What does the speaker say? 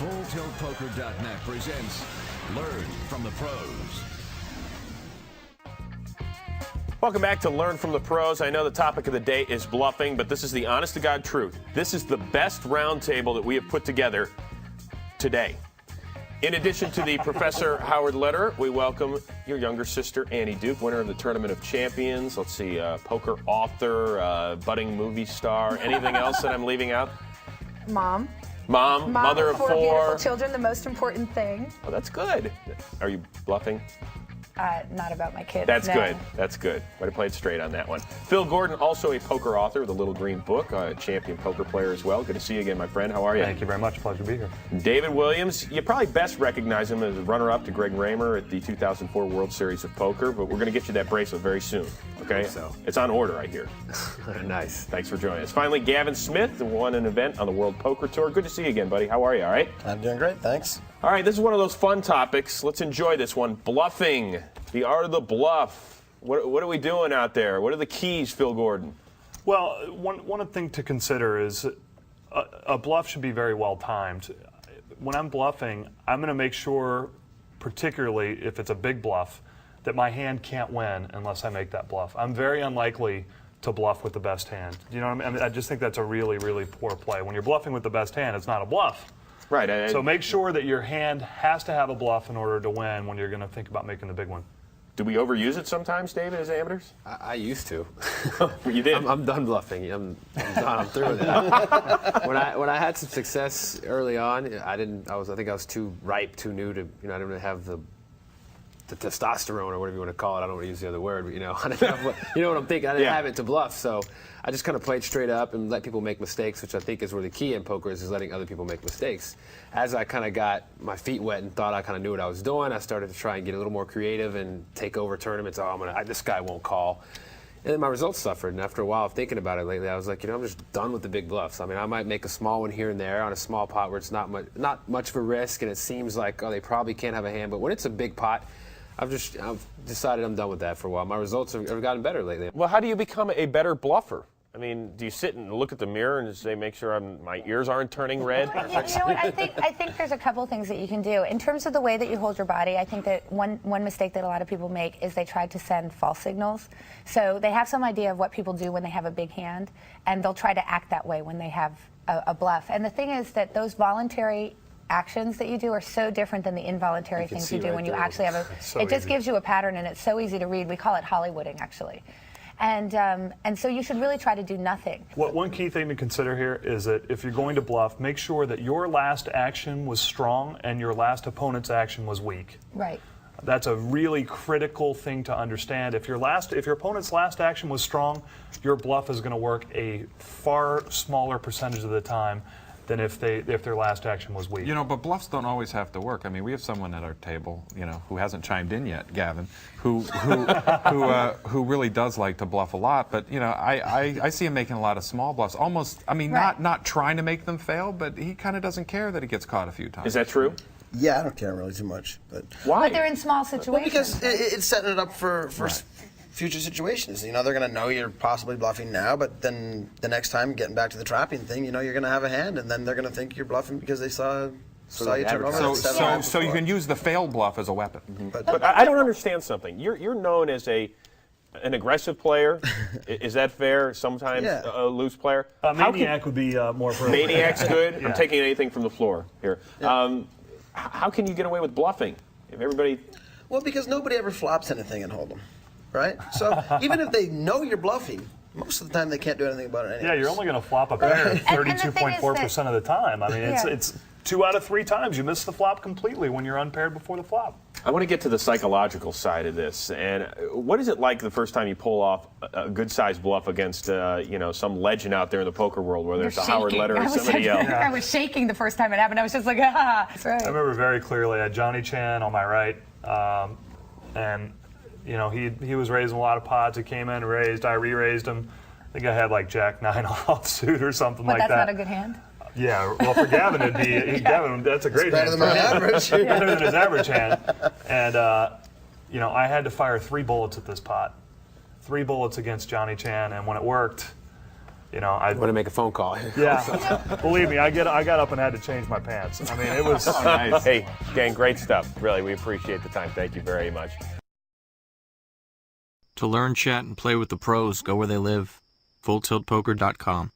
FullTiltPoker.net presents Learn from the Pros. Welcome back to Learn from the Pros. I know the topic of the day is bluffing, but this is the honest-to-God truth. This is the best roundtable that we have put together today. In addition to the Professor Howard Lederer, we welcome your younger sister, Annie Duke, winner of the Tournament of Champions. Let's see, poker author, budding movie star. Anything else that I'm leaving out? Mom, mother of four four. beautiful children, the most important thing. Oh, that's good. Are you bluffing? Not about my kids. That's no. good. That's good. Way to play it straight on that one. Phil Gordon, also a poker author of the Little Green Book, a champion poker player as well. Good to see you again, my friend. How are you? Thank you very much. Pleasure to be here. David Williams, you probably best recognize him as a runner-up to Greg Raymer at the 2004 World Series of Poker, but we're going to get you that bracelet very soon, okay? So. It's on order, I hear. Nice. Thanks for joining us. Finally, Gavin Smith, who won an event on the World Poker Tour. Good to see you again, buddy. How are you, all right? I'm doing great, thanks. All right, this is one of those fun topics. Let's enjoy this one. Bluffing, the art of the bluff. What are we doing out there? What are the keys, Phil Gordon? Well, one thing to consider is a bluff should be very well timed. When I'm bluffing, I'm going to make sure, particularly if it's a big bluff, that my hand can't win unless I make that bluff. I'm very unlikely to bluff with the best hand. You know what I mean? I just think that's a really, really poor play. When you're bluffing with the best hand, it's not a bluff. Right. So make sure that your hand has to have a bluff in order to win when you're going to think about making the big one. Do we overuse it sometimes, David, as amateurs? I used to. You did? I'm done bluffing. I'm done. I'm through with that. when I had some success early on, I think I was too ripe, too new to, I didn't really have the testosterone or whatever you want to call it. I don't want to use the other word, but you know what I'm thinking. I didn't have it to bluff, so I just kind of played straight up and let people make mistakes, which I think is where the key in poker is letting other people make mistakes. As I kind of got my feet wet and thought I kind of knew what I was doing, I started to try and get a little more creative and take over tournaments. This guy won't call. And then my results suffered, and after a while of thinking about it lately, I was like, I'm just done with the big bluffs. I mean, I might make a small one here and there on a small pot where it's not much of a risk, and it seems like, they probably can't have a hand. But when it's a big pot, I've decided I'm done with that for a while. My results have gotten better lately. Well, how do you become a better bluffer? I mean, do you sit and look at the mirror and say, make sure my ears aren't turning red? You know what? I think there's a couple things that you can do. In terms of the way that you hold your body, I think that one mistake that a lot of people make is they try to send false signals. So they have some idea of what people do when they have a big hand, and they'll try to act that way when they have a bluff. And the thing is that those voluntary actions that you do are so different than the involuntary things you do when you actually have it just gives you a pattern, and it's so easy to read. We call it Hollywooding, actually. And so you should really try to do nothing. One key thing to consider here is that if you're going to bluff, make sure that your last action was strong and your last opponent's action was weak. Right. That's a really critical thing to understand. If your opponent's last action was strong, your bluff is going to work a far smaller percentage of the time than if their last action was weak. But bluffs don't always have to work. I mean, we have someone at our table, who hasn't chimed in yet, Gavin, who really does like to bluff a lot. But I see him making a lot of small bluffs. Almost, not trying to make them fail, but he kind of doesn't care that he gets caught a few times. Is that true? Yeah, I don't care really too much. But why? But they're in small situations. Well, because it's setting it up for future situations. They're going to know you're possibly bluffing now, but then the next time, getting back to the trapping thing, you're going to have a hand, and then they're going to think you're bluffing because they saw you turn over. So you can use the failed bluff as a weapon. Mm-hmm. But I don't understand something. You're known as an aggressive player. Is that fair? Sometimes a loose player. Maniac would be more appropriate. Maniac's good. Yeah. I'm taking anything from the floor here. Yeah. How can you get away with bluffing if everybody? Well, because nobody ever flops anything in Hold'em, right? So even if they know you're bluffing, most of the time they can't do anything about it anyway. Yeah, you're only going to flop a pair 32.4% of the time. I mean, it's 2 out of 3 times you miss the flop completely when you're unpaired before the flop. I want to get to the psychological side of this. And what is it like the first time you pull off a good-sized bluff against, some legend out there in the poker world, whether it's a Howard Lederer or somebody else? I was shaking the first time it happened. I was just like, ah. That's right. I remember very clearly I had Johnny Chan on my right, and he was raising a lot of pots. He came in, raised, I re-raised him. I think I had like Jack 9 offsuit or something like that. But that's not a good hand? Yeah, well, for Gavin, it'd be Gavin. That's a great hand. Better than my average. Better than his average hand. And I had to fire 3 bullets at this pot, 3 bullets against Johnny Chan, and when it worked, I Want to make a phone call? yeah. Believe me, I got up and had to change my pants. I mean, it was. Nice. Hey, gang, great stuff. Really, we appreciate the time. Thank you very much. To learn, chat, and play with the pros, go where they live. FullTiltPoker.com.